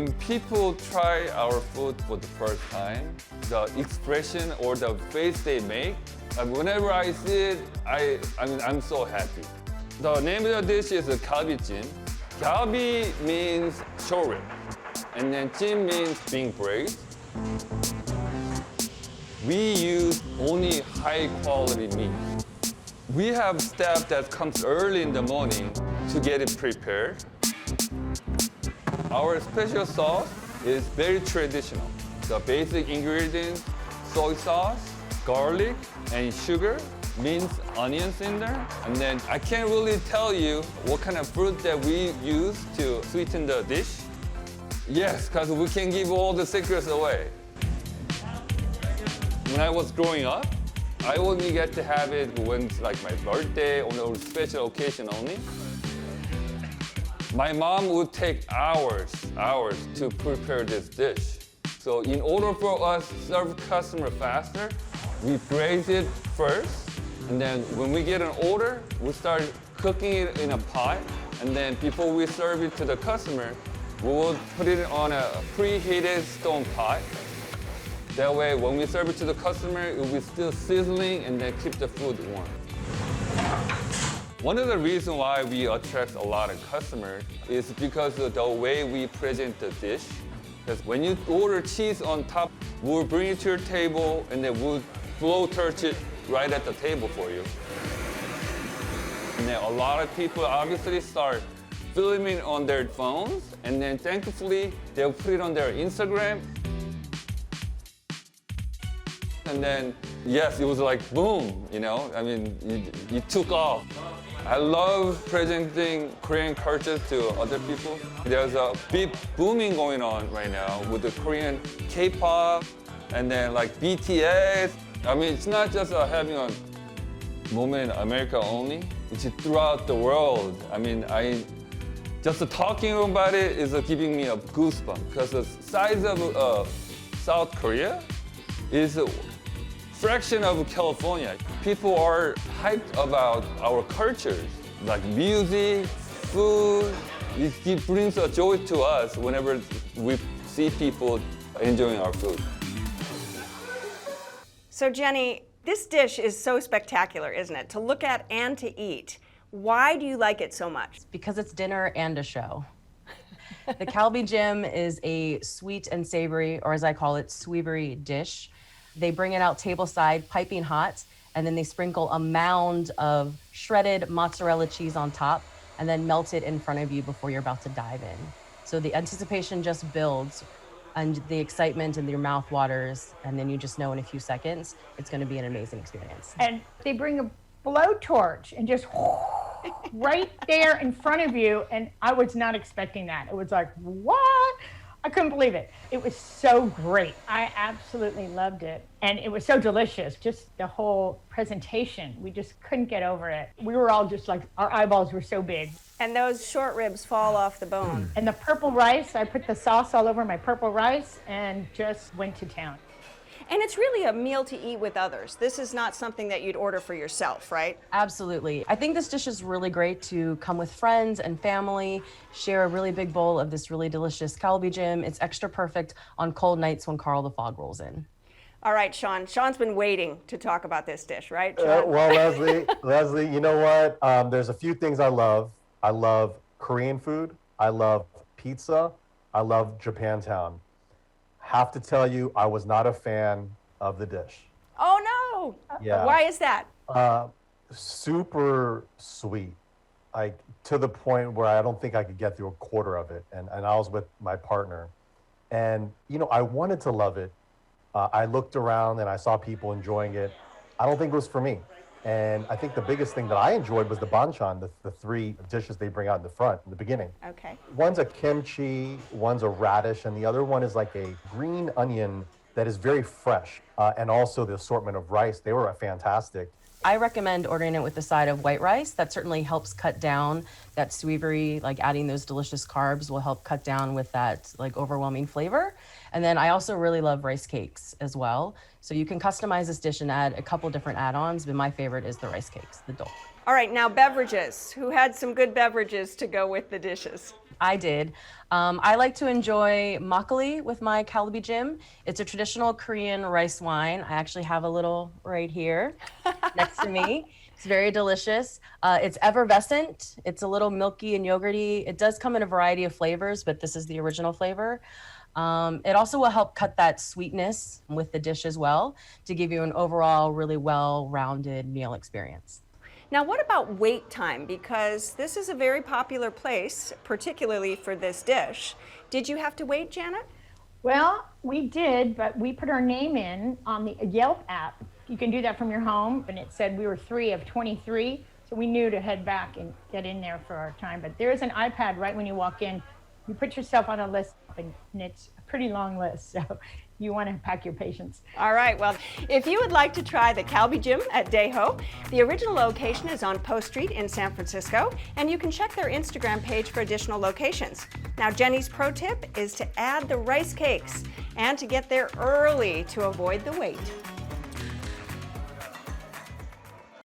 When people try our food for the first time, the expression or the face they make, whenever I see it, I'm so happy. The name of the dish is Galbijjim. Galbi means short rib, and then jjim means being braised. We use only high quality meat. We have staff that comes early in the morning to get it prepared. Our special sauce is very traditional. The basic ingredients, soy sauce, garlic, and sugar, minced onions in there. And then I can't really tell you what kind of fruit that we use to sweeten the dish. Yes, because we can give all the secrets away. When I was growing up, I only get to have it when it's like my birthday or special occasion only. My mom would take hours to prepare this dish. So in order for us to serve customer faster, we braise it first, and then when we get an order, we start cooking it in a pot, and then before we serve it to the customer, we will put it on a preheated stone pot. That way, when we serve it to the customer, it will be still sizzling and then keep the food warm. One of the reasons why we attract a lot of customers is because of the way we present the dish. Because when you order cheese on top, we'll bring it to your table and then we'll blowtorch it right at the table for you. And then a lot of people obviously start filming on their phones, and then thankfully they'll put it on their Instagram. And then, yes, it was like boom, you know? I mean, you took off. I love presenting Korean culture to other people. There's a big booming going on right now with the Korean K-pop and then like BTS. I mean, it's not just having a moment in America only, it's throughout the world. I mean, just talking about it is giving me a goosebump because the size of South Korea is a fraction of California. People are hyped about our cultures, like music, food. It brings a joy to us whenever we see people enjoying our food. So Jenny, this dish is so spectacular, isn't it? To look at and to eat. Why do you like it so much? Because it's dinner and a show. The Kalbijjim is a sweet and savory, or as I call it, sweevery dish. They bring it out tableside, piping hot, and then they sprinkle a mound of shredded mozzarella cheese on top and then melt it in front of you before you're about to dive in. So the anticipation just builds and the excitement in your mouth waters, and then you just know in a few seconds it's going to be an amazing experience. And they bring a blowtorch and just right there in front of you, and I was not expecting that. It was like, what? I couldn't believe it. It was so great. I absolutely loved it. And it was so delicious. Just the whole presentation, we just couldn't get over it. We were all just like, our eyeballs were so big. And those short ribs fall off the bone. And the purple rice, I put the sauce all over my purple rice and just went to town. And it's really a meal to eat with others. This is not something that you'd order for yourself, right? Absolutely. I think this dish is really great to come with friends and family, share a really big bowl of this really delicious Kalbijjim. It's extra perfect on cold nights when Carl the Fog rolls in. All right, Sean. Sean's been waiting to talk about this dish, right, Sean? Well, Leslie, you know what? There's a few things I love. I love Korean food. I love pizza. I love Japantown. Have to tell you, I was not a fan of the dish. Oh, no. Yeah. Why is that? Super sweet, like to the point where I don't think I could get through a quarter of it. And I was with my partner. And, you know, I wanted to love it. I looked around and I saw people enjoying it. I don't think it was for me. And I think the biggest thing that I enjoyed was the banchan, the three dishes they bring out in the front, in the beginning. Okay. One's a kimchi, one's a radish, and the other one is like a green onion that is very fresh. And also the assortment of rice, they were fantastic. I recommend ordering it with a side of white rice. That certainly helps cut down that sweevery, like adding those delicious carbs will help cut down with that like overwhelming flavor. And then I also really love rice cakes as well. So you can customize this dish and add a couple different add-ons, but my favorite is the rice cakes, the dol. All right, now beverages. Who had some good beverages to go with the dishes? I did. I like to enjoy makgeolli with my Kalbijjim. It's a traditional Korean rice wine. I actually have a little right here next to me. It's very delicious. It's effervescent. It's a little milky and yogurty. It does come in a variety of flavors, but this is the original flavor. It also will help cut that sweetness with the dish as well to give you an overall really well-rounded meal experience. Now, what about wait time? Because this is a very popular place, particularly for this dish. Did you have to wait, Janet? Well, we did, but we put our name in on the Yelp app. You can do that from your home, and it said we were 3 of 23, so we knew to head back and get in there for our time. But there is an iPad right when you walk in. You put yourself on a list, and it's a pretty long list, so you want to pack your patience. All right, well, if you would like to try the Galbijjim at Daeho, the original location is on Post Street in San Francisco, and you can check their Instagram page for additional locations. Now, Jenny's pro tip is to add the rice cakes and to get there early to avoid the wait.